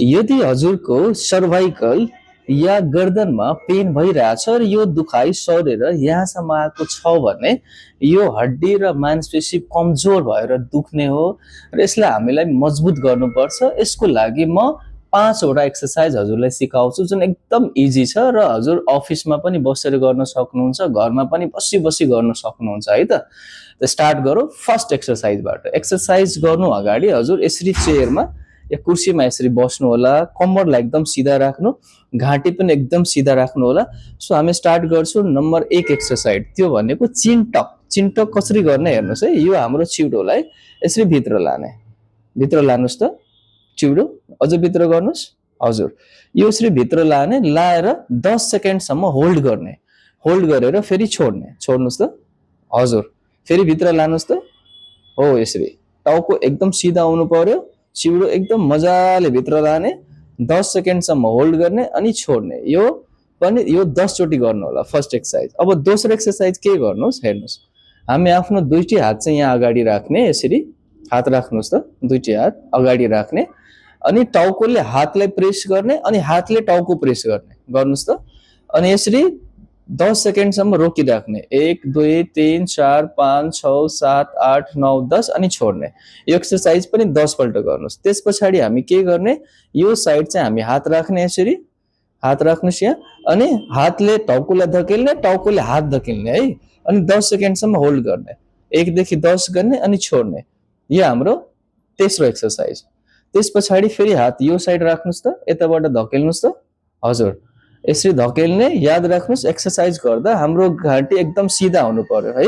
यदि हजुरको सर्भाइकल या गर्दनमा पेन भइरहेछ र यो दुखाइ सरेर यहाँसम्म आएको छ भने यो हड्डी र मांसपेशी कमजोर भएर दुख्ने हो र यसलाई हामीलाई मजबुत गर्नुपर्छ। यसको लागि म 5 वटा एक्सरसाइज हजुरलाई सिकाउँछु जुन एकदम इजी छ र हजुर अफिसमा पनि बसेर गर्न सक्नुहुन्छ, घरमा पनि बसी बसी गर्न सक्नुहुन्छ है त। स्टार्ट गरौँ फर्स्ट एक्सरसाइजबाट। एक्सरसाइज गर्नु अगाडि हजुर यसरी चेयरमा या कुर्सीमा यसरी बस्नु होला, कम्मरलाई एकदम सिधा राख्नु, घाँटी पनि एकदम सिधा राख्नु होला। सो हामी स्टार्ट गर्छौँ नम्बर 1 एक्सरसाइज, त्यो भनेको चिन टक। चिन टक कसरी गर्ने हेर्नुस् है। यो हाम्रो चिउडोलाई यसरी भित्र लाने, भित्र लानुस् त चिउडो, अझ भित्र गर्नुस् हजुर। यो यसरी भित्र लाने, लाएर 10 सेकेन्डसम्म होल्ड गर्ने, होल्ड गरेर फेरि छोड्ने, छोड्नुस् त हजुर। फेरि भित्र लानुस् त हो, यसरी टाउको एकदम सिधा आउनु पर्यो, चिउडो एकदम मजाले भित्र लाने, 10 सेकेन्डसम्म होल्ड गर्ने अनि छोड्ने। यो पनि यो 10 चोटि गर्नु होला फर्स्ट एक्सरसाइज। अब दोस्रो एक्सरसाइज के गर्नुस् हेर्नुस्। हामी आफ्नो दुईटी हात चाहिँ यहाँ अगाडि राख्ने, यसरी हात राख्नुस् त, दुईटी हात अगाडि राख्ने अनि टाउकोले हातलाई प्रेस गर्ने अनि हातले टाउको प्रेस गर्ने, गर्नुस् त। अनि यसरी 10 सेकेन्डसम्म रोकिराख्ने, 1 2 3 4 5 6 7 8 9 10 अनि छोड्ने। यो एक्सरसाइज पनि 10 पल्ट गर्नुस्। त्यस पछाडि हामी के गर्ने, यो साइड चाहिँ हामी हात राख्ने, यसरी हात राख्नुस् यहाँ अनि हातले टाउकोलाई धकेल्ने, टाउकोले हात धकेल्ने है। अनि 10 सेकेन्डसम्म होल्ड गर्ने, 1 देखि 10 गर्ने अनि छोड्ने। यो हाम्रो तेस्रो एक्सरसाइज। त्यस पछाडि फेरि हात यो साइड राख्नुस् त, यताबाट धकेल्नुस् त हजुर, यसरी धकेल्ने। याद राख्नुस् एक्सरसाइज गर्दा हाम्रो घाँटी एकदम सिधा हुनु पर्यो है।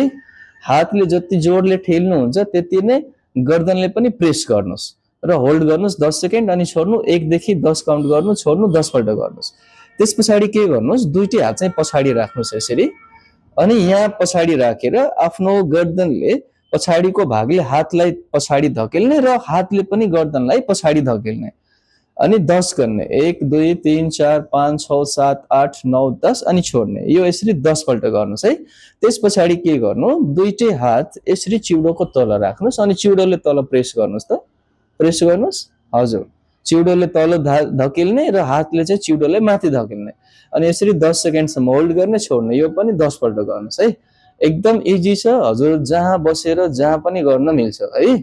हातले जति जोडले ठेल्नुहुन्छ त्यति नै गर्दनले पनि प्रेस गर्नुस् र होल्ड गर्नुस् 10 सेकेन्ड अनि छोड्नु, 1 देखि 10 काउन्ट गर्नु, छोड्नु, 10 पल्ट गर्नुस्। त्यस पछाडि के गर्नुस्, दुईटी हात चाहिँ पछाडि राख्नुस् यसरी अनि यहाँ पछाडि राखेर आफ्नो गर्दनले पछाडिको भागले हातलाई पछाडि धकेल्ने र हातले पनि गर्दनलाई पछाडि धकेल्ने अनि 10 गर्ने, 1 2 3 4 5 6 7 8 9 10 अनि छोड्ने। यो यसरी 10 पल्ट गर्नुस् है। त्यस पछाडि के गर्नु, दुईटै हात यसरी चिउडोको तल राख्नुस् अनि चिउडोले तल प्रेस गर्नुस् त, प्रेस गर्नुस् हजुर। चिउडोले तल धकेल्ने र हातले चाहिँ चिउडोलाई माथि धकेल्ने अनि यसरी 10 सेकेन्डसम्म होल्ड गर्ने, छोड्ने। यो पनि 10 पल्ट गर्नुस् है। एकदम इजी छ हजुर, जहाँ बसेर जहाँ पनि गर्न मिल्छ है।